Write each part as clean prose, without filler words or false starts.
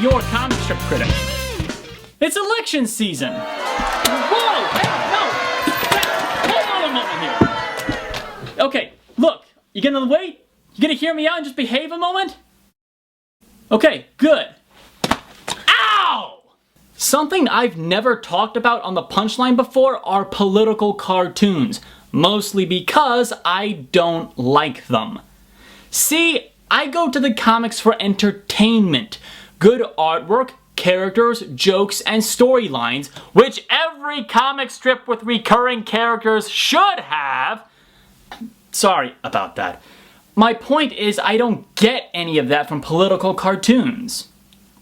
your comic strip critic. It's election season. Whoa! Hey, no! Hold on a moment here. Okay, look, you gonna wait? You gonna hear me out and just behave a moment? Okay, good. Ow! Something I've never talked about on the Punchline before are political cartoons, mostly because I don't like them. See, I go to the comics for entertainment, good artwork, characters, jokes, and storylines, which every comic strip with recurring characters should have. Sorry about that. My point is I don't get any of that from political cartoons.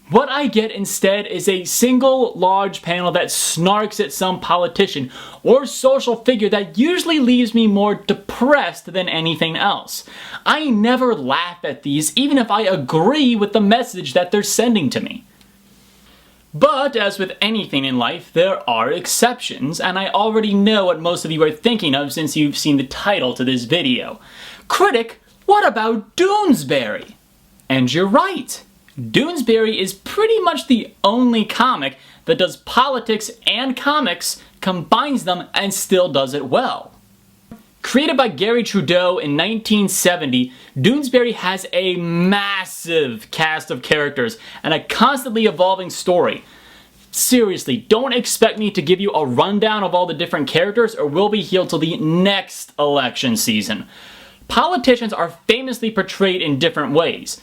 What I get instead is a single large panel that snarks at some politician or social figure that usually leaves me more depressed than anything else. I never laugh at these even if I agree with the message that they're sending to me. But as with anything in life, there are exceptions, and I already know what most of you are thinking of since you've seen the title to this video. Critic, what about Doonesbury? And you're right. Doonesbury is pretty much the only comic that does politics and comics, combines them, and still does it well. Created by Gary Trudeau in 1970, Doonesbury has a massive cast of characters and a constantly evolving story. Seriously, don't expect me to give you a rundown of all the different characters or we'll be here till the next election season. Politicians are famously portrayed in different ways.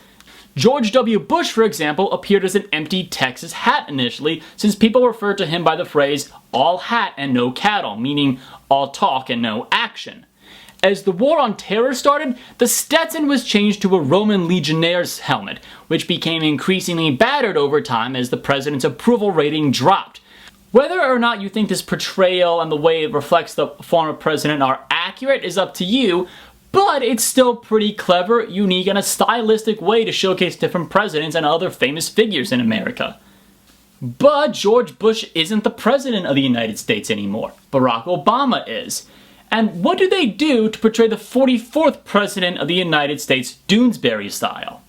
George W. Bush, for example, appeared as an empty Texas hat initially, since people referred to him by the phrase, all hat and no cattle, meaning all talk and no action. As the War on Terror started, the Stetson was changed to a Roman legionnaire's helmet, which became increasingly battered over time as the president's approval rating dropped. Whether or not you think this portrayal and the way it reflects the former president are accurate is up to you, but it's still pretty clever, unique, and a stylistic way to showcase different presidents and other famous figures in America. But George Bush isn't the president of the United States anymore. Barack Obama is. And what do they do to portray the 44th president of the United States Doonesbury style?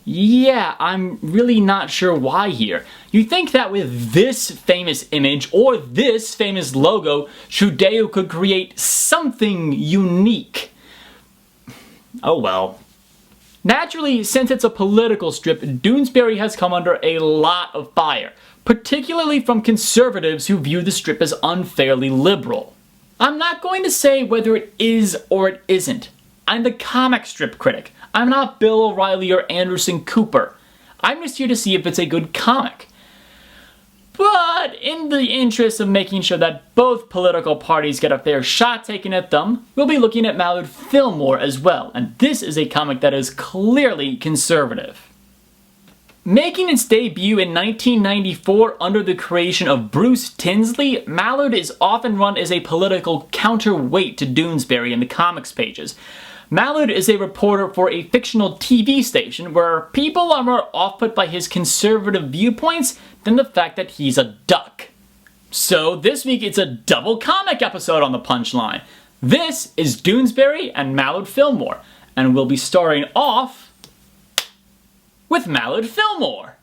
Yeah, I'm really not sure why here. You think that with this famous image or this famous logo, Trudeau could create something unique. Oh well. Naturally, since it's a political strip, Doonesbury has come under a lot of fire, particularly from conservatives who view the strip as unfairly liberal. I'm not going to say whether it is or it isn't. I'm the comic strip critic. I'm not Bill O'Reilly or Anderson Cooper. I'm just here to see if it's a good comic. But in the interest of making sure that both political parties get a fair shot taken at them, we'll be looking at Mallard Fillmore as well, and this is a comic that is clearly conservative. Making its debut in 1994 under the creation of Bruce Tinsley, Mallard is often run as a political counterweight to Doonesbury in the comics pages. Mallard is a reporter for a fictional TV station where people are more off-put by his conservative viewpoints than the fact that he's a duck. So this week it's a double comic episode on the Punchline. This is Doonesbury and Mallard Fillmore, and we'll be starting off with Mallard Fillmore.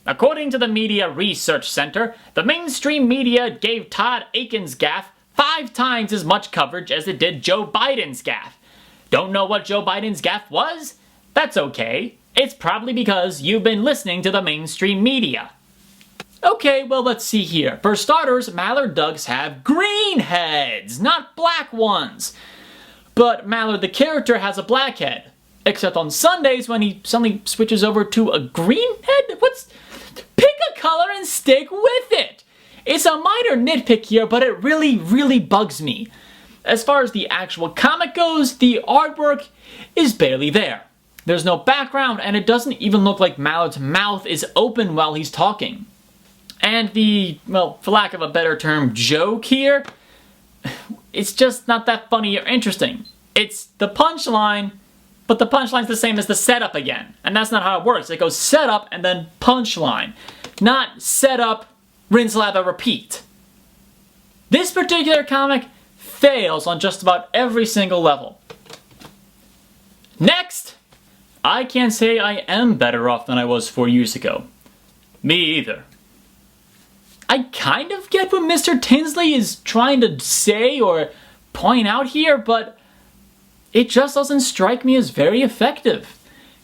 According to the Media Research Center, the mainstream media gave Todd Akin's gaffe 5 times as much coverage as it did Joe Biden's gaffe. Don't know what Joe Biden's gaffe was? That's okay. It's probably because you've been listening to the mainstream media. Okay, well let's see here. For starters, Mallard ducks have green heads, not black ones. But Mallard the character has a black head. Except on Sundays when he suddenly switches over to a green head? Pick a color and stick with it! It's a minor nitpick here, but it really bugs me. As far as the actual comic goes, the artwork is barely there. There's no background, and it doesn't even look like Mallard's mouth is open while he's talking. And the, well, for lack of a better term, joke here, it's just not that funny or interesting. It's the punchline, but the punchline's the same as the setup again. And that's not how it works. It goes setup and then punchline. Not setup, rinse, lather, repeat. This particular comic fails on just about every single level. Next, I can't say I am better off than I was 4 years ago. Me either. I kind of get what Mr. Tinsley is trying to say or point out here, but it just doesn't strike me as very effective.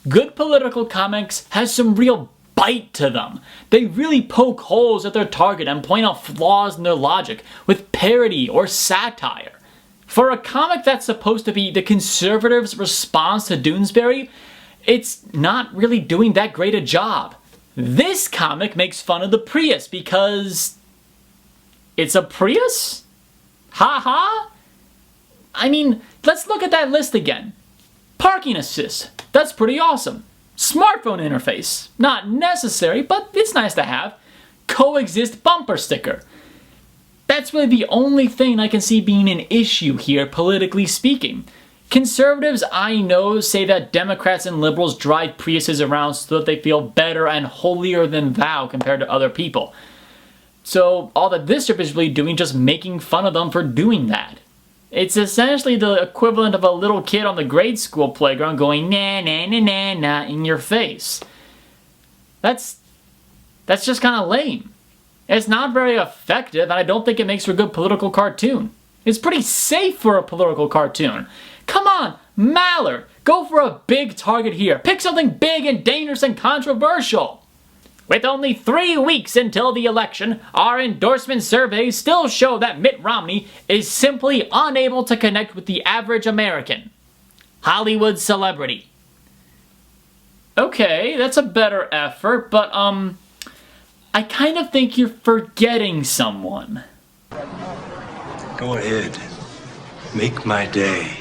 Good political comics has some real bite to them. They really poke holes at their target and point out flaws in their logic with parody or satire. For a comic that's supposed to be the conservatives' response to Doonesbury, it's not really doing that great a job. This comic makes fun of the Prius because it's a Prius? Ha ha? I mean, let's look at that list again. Parking assist, that's pretty awesome. Smartphone interface, not necessary, but it's nice to have. Coexist bumper sticker. That's really the only thing I can see being an issue here, politically speaking. Conservatives I know say that Democrats and liberals drive Priuses around so that they feel better and holier than thou compared to other people. So all that this strip is really doing is just making fun of them for doing that. It's essentially the equivalent of a little kid on the grade school playground going na na na na na in your face. That's just kind of lame. It's not very effective, and I don't think it makes for a good political cartoon. It's pretty safe for a political cartoon. Come on, Mallard, go for a big target here. Pick something big and dangerous and controversial. With only 3 weeks until the election, our endorsement surveys still show that Mitt Romney is simply unable to connect with the average American. Hollywood celebrity. Okay, that's a better effort, but I kind of think you're forgetting someone. Go ahead. Make my day.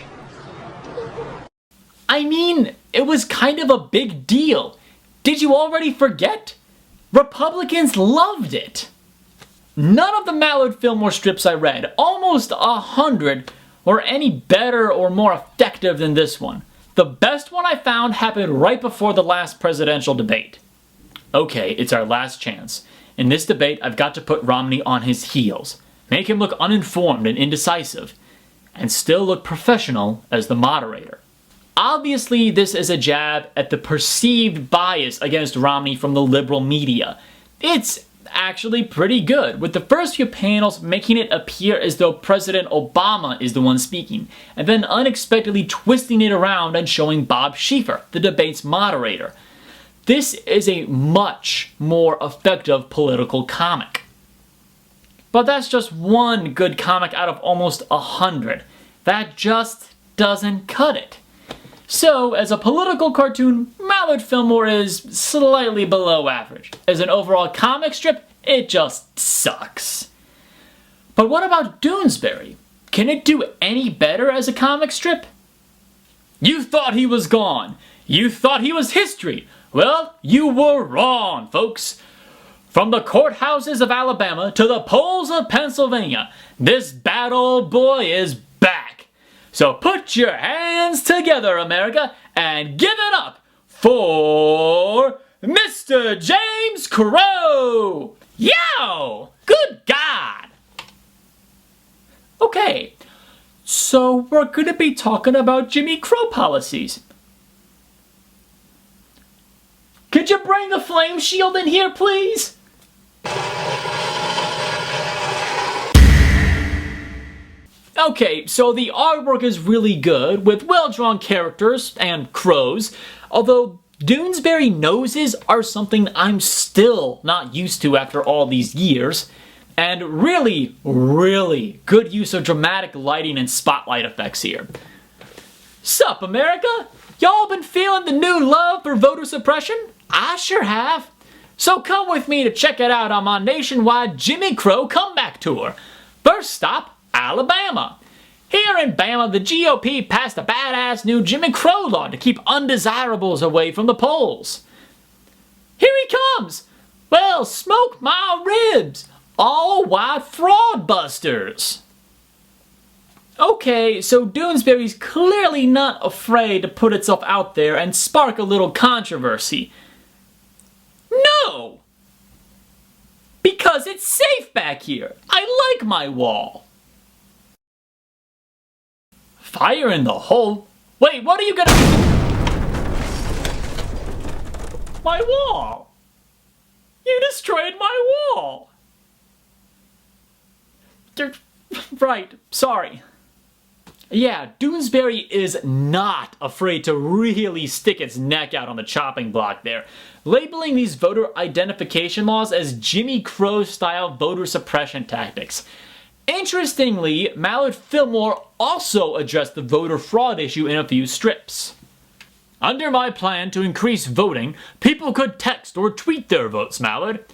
I mean, it was kind of a big deal. Did you already forget? Republicans loved it. None of the Mallard Fillmore strips I read, almost 100, were any better or more effective than this one. The best one I found happened right before the last presidential debate. Okay, it's our last chance. In this debate, I've got to put Romney on his heels, make him look uninformed and indecisive, and still look professional as the moderator. Obviously, this is a jab at the perceived bias against Romney from the liberal media. It's actually pretty good, with the first few panels making it appear as though President Obama is the one speaking, and then unexpectedly twisting it around and showing Bob Schieffer, the debate's moderator. This is a much more effective political comic. But that's just one good comic out of almost 100. That just doesn't cut it. So, as a political cartoon, Mallard Fillmore is slightly below average. As an overall comic strip, it just sucks. But what about Doonesbury? Can it do any better as a comic strip? You thought he was gone. You thought he was history. Well, you were wrong, folks. From the courthouses of Alabama to the polls of Pennsylvania, this bad old boy is back. So put your hands together, America, and give it up for Mr. James Crow! Yow! Good God! Okay, so we're going to be talking about Jimmy Crow policies. Could you bring the flame shield in here, please? Okay, so the artwork is really good, with well-drawn characters and crows, although Doonesbury noses are something I'm still not used to after all these years, and really, really good use of dramatic lighting and spotlight effects here. Sup, America? Y'all been feeling the new love for voter suppression? I sure have. So come with me to check it out on my nationwide Jimmy Crow comeback tour. First stop, Alabama. Here in Bama, the GOP passed a badass new Jimmy Crow law to keep undesirables away from the polls. Here he comes! Well, smoke my ribs! All white fraud busters! Okay, so Doonesbury's clearly not afraid to put itself out there and spark a little controversy. No! Because it's safe back here. I like my wall. Fire in the hole? Wait, what are you gonna... My wall! You destroyed my wall! Right, sorry. Yeah, Doonesbury is not afraid to really stick its neck out on the chopping block there, labeling these voter identification laws as Jimmy Crow-style voter suppression tactics. Interestingly, Mallard Fillmore also addressed the voter fraud issue in a few strips. Under my plan to increase voting, people could text or tweet their votes, Mallard.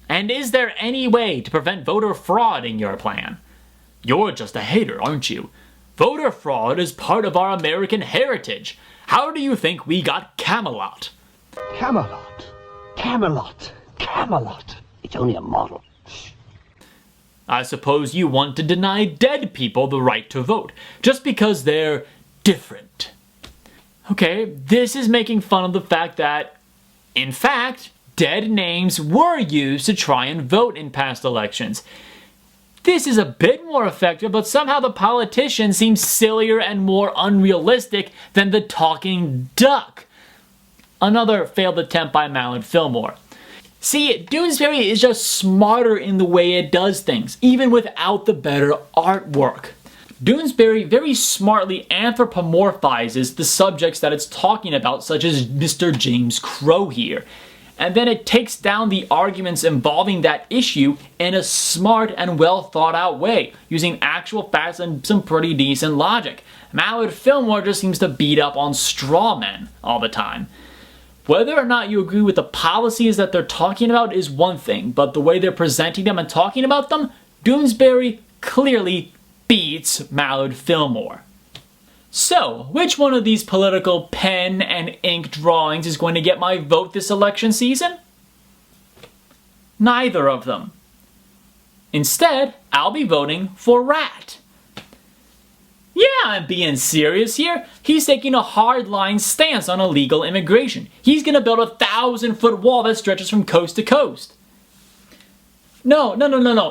And is there any way to prevent voter fraud in your plan? You're just a hater, aren't you? Voter fraud is part of our American heritage. How do you think we got Camelot? Camelot? Camelot? Camelot? It's only a model. I suppose you want to deny dead people the right to vote, just because they're different. Okay, this is making fun of the fact that, in fact, dead names were used to try and vote in past elections. This is a bit more effective, but somehow the politician seems sillier and more unrealistic than the talking duck. Another failed attempt by Mallard Fillmore. See, Doonesbury is just smarter in the way it does things, even without the better artwork. Doonesbury very smartly anthropomorphizes the subjects that it's talking about, such as Mr. James Crow here. And then it takes down the arguments involving that issue in a smart and well thought out way, using actual facts and some pretty decent logic. Mallard Fillmore just seems to beat up on straw men all the time. Whether or not you agree with the policies that they're talking about is one thing, but the way they're presenting them and talking about them, Doonesbury clearly beats Mallard Fillmore. So, which one of these political pen and ink drawings is going to get my vote this election season? Neither of them. Instead, I'll be voting for Rat. Yeah, I'm being serious here. He's taking a hardline stance on illegal immigration. He's gonna build a 1,000-foot wall that stretches from coast to coast. No,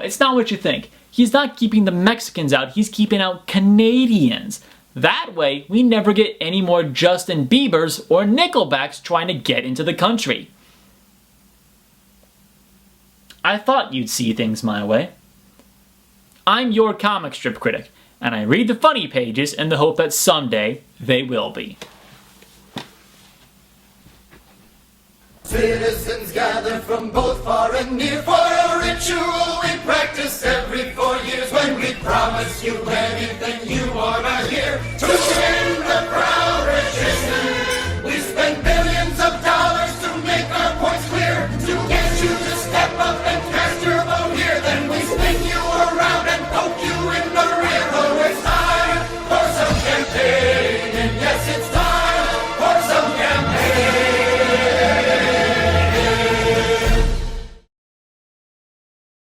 it's not what you think. He's not keeping the Mexicans out, he's keeping out Canadians. That way, we never get any more Justin Biebers or Nickelbacks trying to get into the country. I thought you'd see things my way. I'm your comic strip critic, and I read the funny pages in the hope that someday they will be. Citizens gather from both far and near for a ritual we practice every 4